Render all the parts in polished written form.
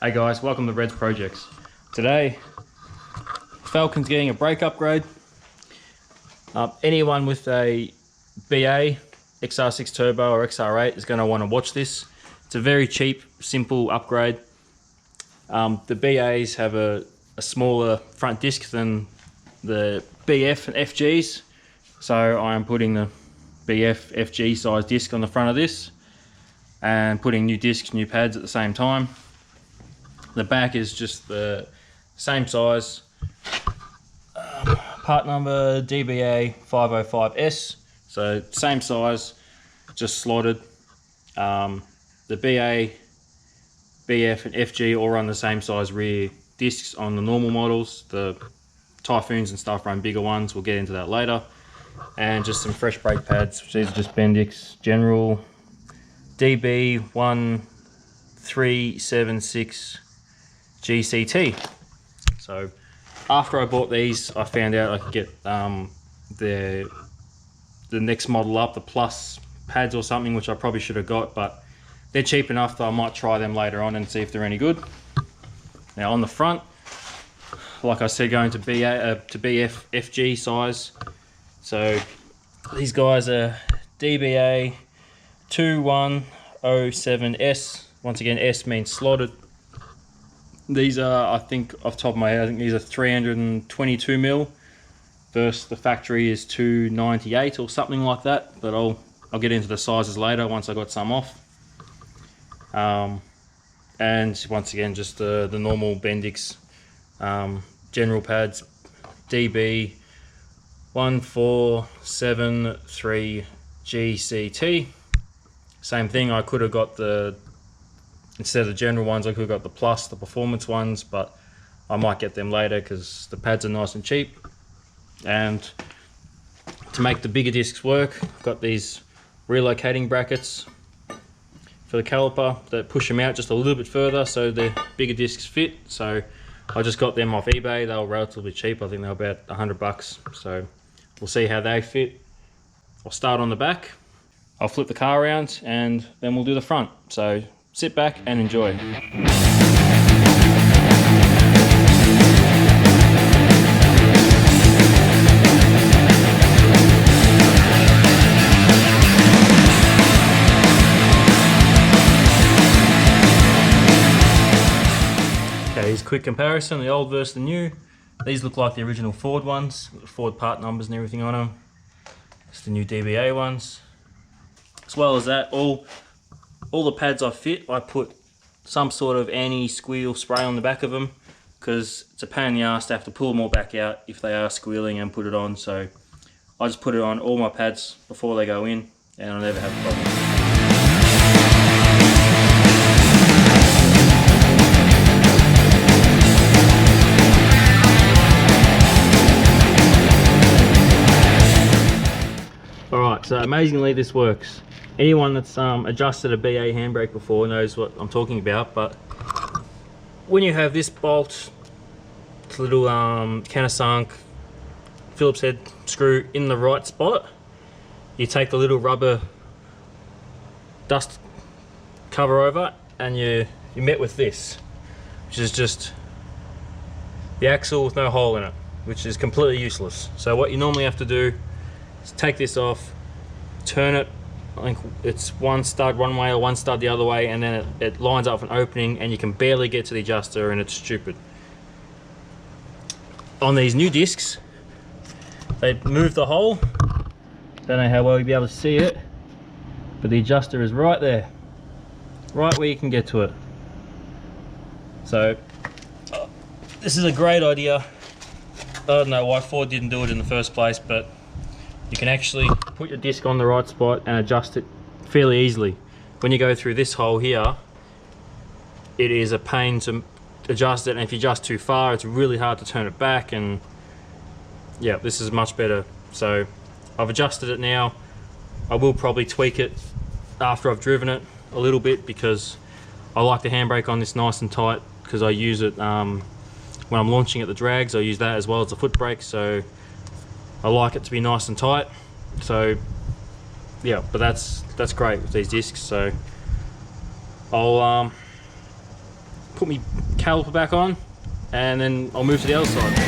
Hey guys, welcome to Red's Projects. Today, Falcon's getting a brake upgrade. Anyone with a BA, XR6 Turbo or XR8 is going to want to watch this. It's a very cheap, simple upgrade. The BAs have a smaller front disc than the BF and FGs. So I am putting the BF FG size disc on the front of this and putting new discs, new pads at the same time. The back is just the same size. Part number DBA 505S. So same size, just slotted. The BA, BF and FG all run the same size rear discs on the normal models. The Typhoons and stuff run bigger ones, we'll get into that later. And just some fresh brake pads. These are just Bendix General DB 1376 GCT. So after I bought these, I found out I could get the next model up, the Plus pads or something, which I probably should have got, but they're cheap enough that I might try them later on and see if they're any good. Now on the front, like I said, going to BF FG size. So these guys are DBA 2107S. Once again, S means slotted. These are, I think off the top of my head, I think these are 322mm versus the factory is 298 or something like that, but I'll get into the sizes later once I got some off. And once again, just the normal Bendix general pads, DB 1473 GCT. Same thing, I could have got instead of the general ones, I could have got the Plus, the performance ones, but I might get them later because the pads are nice and cheap. And to make the bigger discs work, I've got these relocating brackets for the caliper that push them out just a little bit further so the bigger discs fit. So I just got them off eBay. They were relatively cheap. I think they were about $100. So we'll see how they fit. I'll start on the back. I'll flip the car around and then we'll do the front. So sit back and enjoy. Okay, here's a quick comparison, the old versus the new. These look like the original Ford ones, with the Ford part numbers and everything on them. It's the new DBA ones. As well as that, all the pads I fit, I put some sort of anti-squeal spray on the back of them because it's a pain in the ass to have to pull them all back out if they are squealing and put it on. So I just put it on all my pads before they go in and I never have a problem. Alright, so amazingly this works. Anyone that's adjusted a BA handbrake before knows what I'm talking about, but when you have this bolt, this little countersunk Phillips head screw in the right spot, you take the little rubber dust cover over and you met with this, which is just the axle with no hole in it, which is completely useless. So what you normally have to do is take this off, turn it, I think it's one stud one way or one stud the other way, and then it lines up an opening and you can barely get to the adjuster and it's stupid. On these new discs, they move the hole. Don't know how well you'll be able to see it, but the adjuster is right there, right where you can get to it. So this is a great idea. I don't know why Ford didn't do it in the first place, but you can actually put your disc on the right spot and adjust it fairly easily. When you go through this hole here, it is a pain to adjust it, and if you adjust too far, it's really hard to turn it back, and yeah, this is much better. So I've adjusted it now. I will probably tweak it after I've driven it a little bit because I like the handbrake on this nice and tight because I use it when I'm launching at the drags. I use that as well as the foot brake, so I like it to be nice and tight. So yeah, but that's great with these discs. So I'll put my caliper back on, and then I'll move to the other side.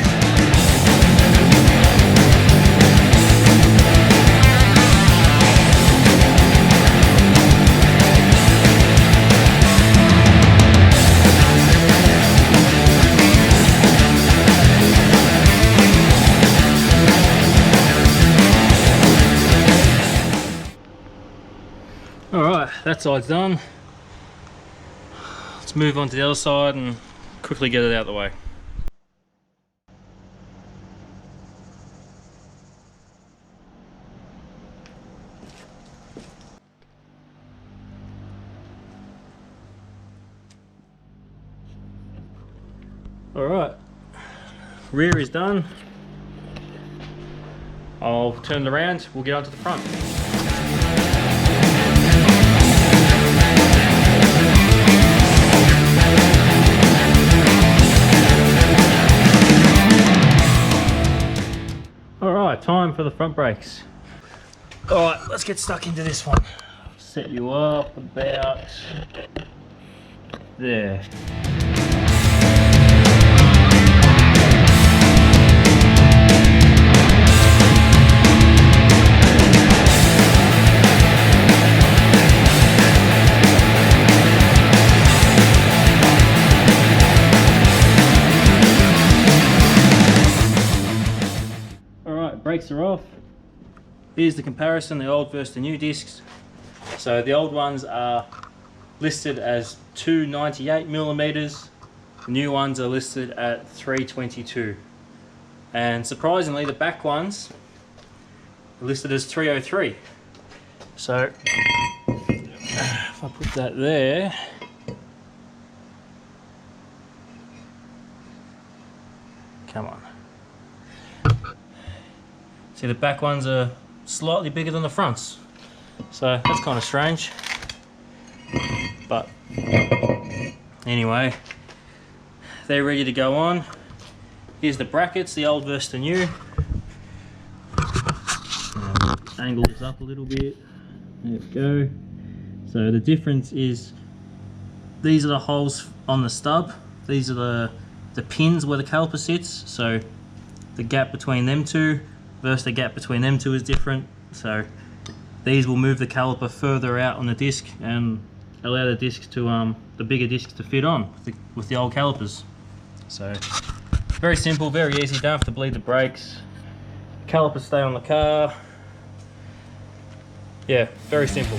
Alright, that side's done. Let's move on to the other side and quickly get it out of the way. Alright, rear is done. I'll turn it around, we'll get onto the front. Alright, time for the front brakes. Alright, let's get stuck into this one. Set you up about there. Brakes are off. Here's the comparison, the old versus the new discs. So the old ones are listed as 298mm, the new ones are listed at 322. And surprisingly, the back ones are listed as 303. So if I put that there, come on. See, the back ones are slightly bigger than the fronts, so that's kind of strange. But anyway, they're ready to go on. Here's the brackets, the old versus the new. Angle this up a little bit. There we go. So the difference is these are the holes on the stub. These are the pins where the caliper sits. So the gap between them two versus the gap between them two is different. So these will move the caliper further out on the disc and allow the disc to the bigger discs to fit on with the old calipers. So very simple, very easy. Don't have to bleed the brakes. Calipers stay on the car. Yeah, very simple.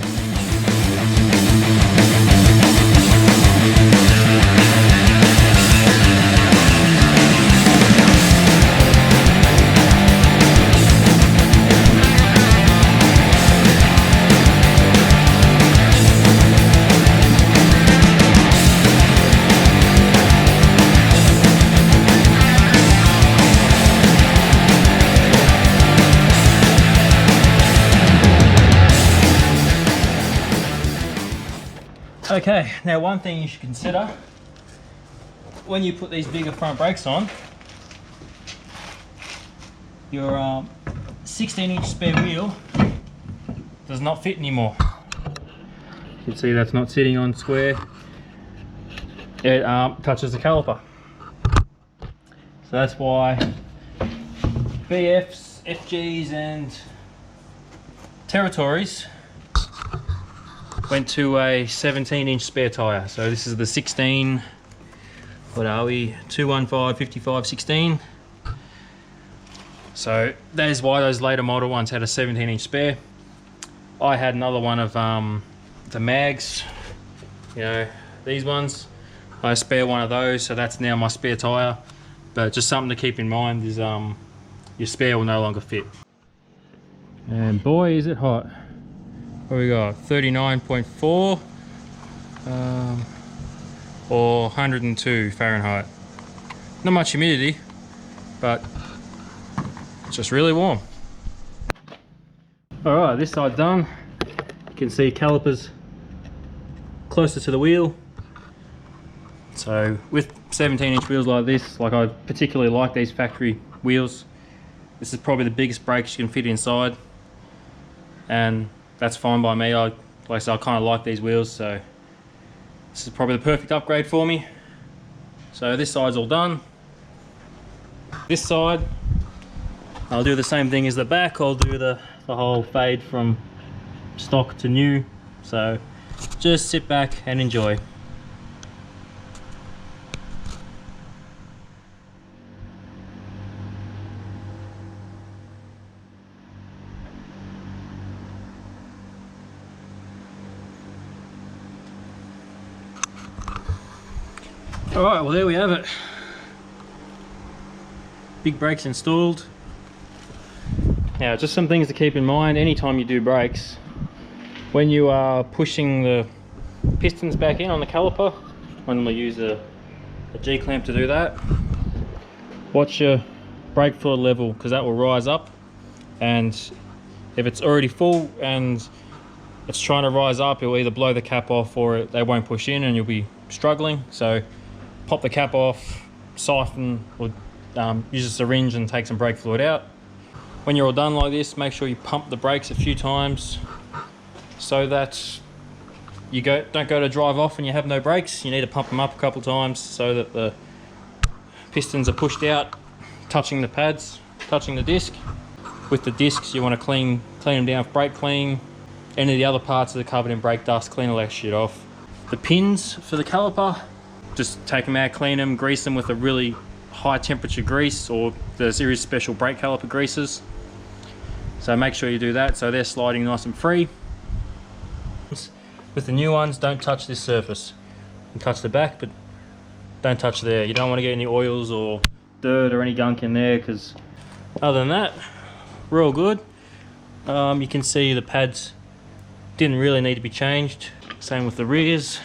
Okay, now one thing you should consider when you put these bigger front brakes on, your 16-inch spare wheel does not fit anymore. You can see that's not sitting on square. It touches the caliper. So that's why BFs, FGs and Territories went to a 17-inch spare tyre. So this is the 16, what are we, 215, 55, 16. So that is why those later model ones had a 17-inch spare. I had another one of the mags, you know, these ones. I spare one of those, so that's now my spare tyre. But just something to keep in mind is your spare will no longer fit. And boy is it hot. What we got? 39.4 or 102 Fahrenheit. Not much humidity, but it's just really warm. Alright, this side's done. You can see calipers closer to the wheel. So with 17-inch wheels like this, like I particularly like these factory wheels, this is probably the biggest brakes you can fit inside, and that's fine by me. Like I said, I kind of like these wheels, so this is probably the perfect upgrade for me. So this side's all done. This side, I'll do the same thing as the back. I'll do the whole fade from stock to new. So just sit back and enjoy. Alright, well there we have it. Big brakes installed. Now just some things to keep in mind anytime you do brakes. When you are pushing the pistons back in on the caliper, when we use a G-clamp to do that, watch your brake fluid level because that will rise up, and if it's already full and it's trying to rise up, it'll either blow the cap off or they won't push in and you'll be struggling. So pop the cap off, siphon, or use a syringe and take some brake fluid out. When you're all done like this, make sure you pump the brakes a few times so that you don't go to drive off and you have no brakes. You need to pump them up a couple times so that the pistons are pushed out, touching the pads, touching the disc. With the discs, you want to clean them down with brake clean. Any of the other parts that are covered in brake dust, clean all that shit off. The pins for the caliper, just take them out, clean them, grease them with a really high temperature grease, or there is special brake caliper greases. So make sure you do that so they're sliding nice and free. With the new ones, don't touch this surface. You can touch the back, but don't touch there. You don't want to get any oils or dirt or any gunk in there, because other than that, we're all good. You can see the pads didn't really need to be changed. Same with the rears.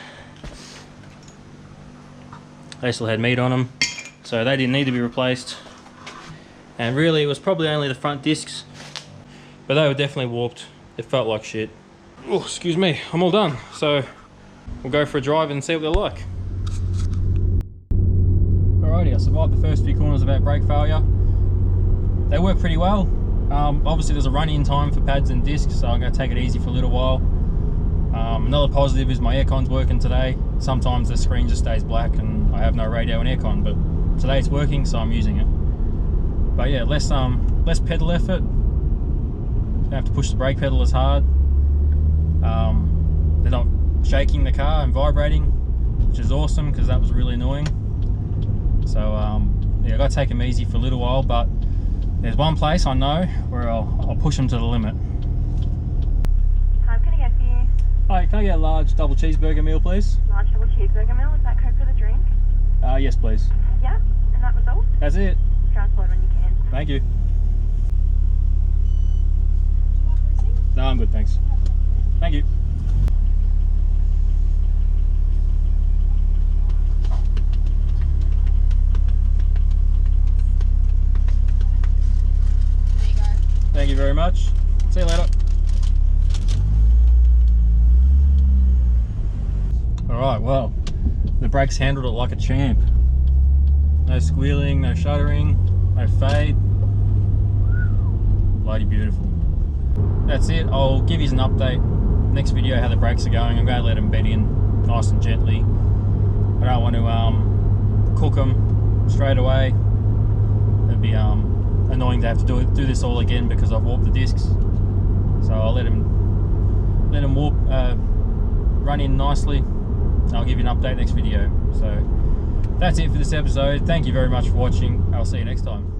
They still had meat on them, so they didn't need to be replaced. And really it was probably only the front discs, but they were definitely warped. It felt like shit. Oh, excuse me, I'm all done. So we'll go for a drive and see what they're like. Alrighty, I survived the first few corners of our brake failure. They work pretty well. Obviously there's a run-in time for pads and discs, so I'm going to take it easy for a little while. Another positive is my aircon's working today. Sometimes the screen just stays black and I have no radio and aircon, but today it's working, so I'm using it. But yeah, less pedal effort. Don't have to push the brake pedal as hard. They're not shaking the car and vibrating, which is awesome because that was really annoying. So yeah, I got to take them easy for a little while, but there's one place I know where I'll push them to the limit. Time can I get for you? Hi, can I get a large double cheeseburger meal, please? Large double cheeseburger meal, is that Coke for the drink? Yes, please. Yeah, and that was all? That's it. Transport when you can. Thank you. No, I'm good, thanks. Thank you. There you go. Thank you very much. See you later. Alright, well, the brakes handled it like a champ. No squealing, no shuddering, no fade. Bloody beautiful. That's it. I'll give you an update next video how the brakes are going. I'm going to let them bed in nice and gently. I don't want to cook them straight away. It'd be annoying to have to do this all again because I've warped the discs. So I'll let them warp, run in nicely. I'll give you an update next video. So that's it for this episode. Thank you very much for watching. I'll see you next time.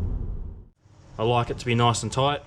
I like it to be nice and tight.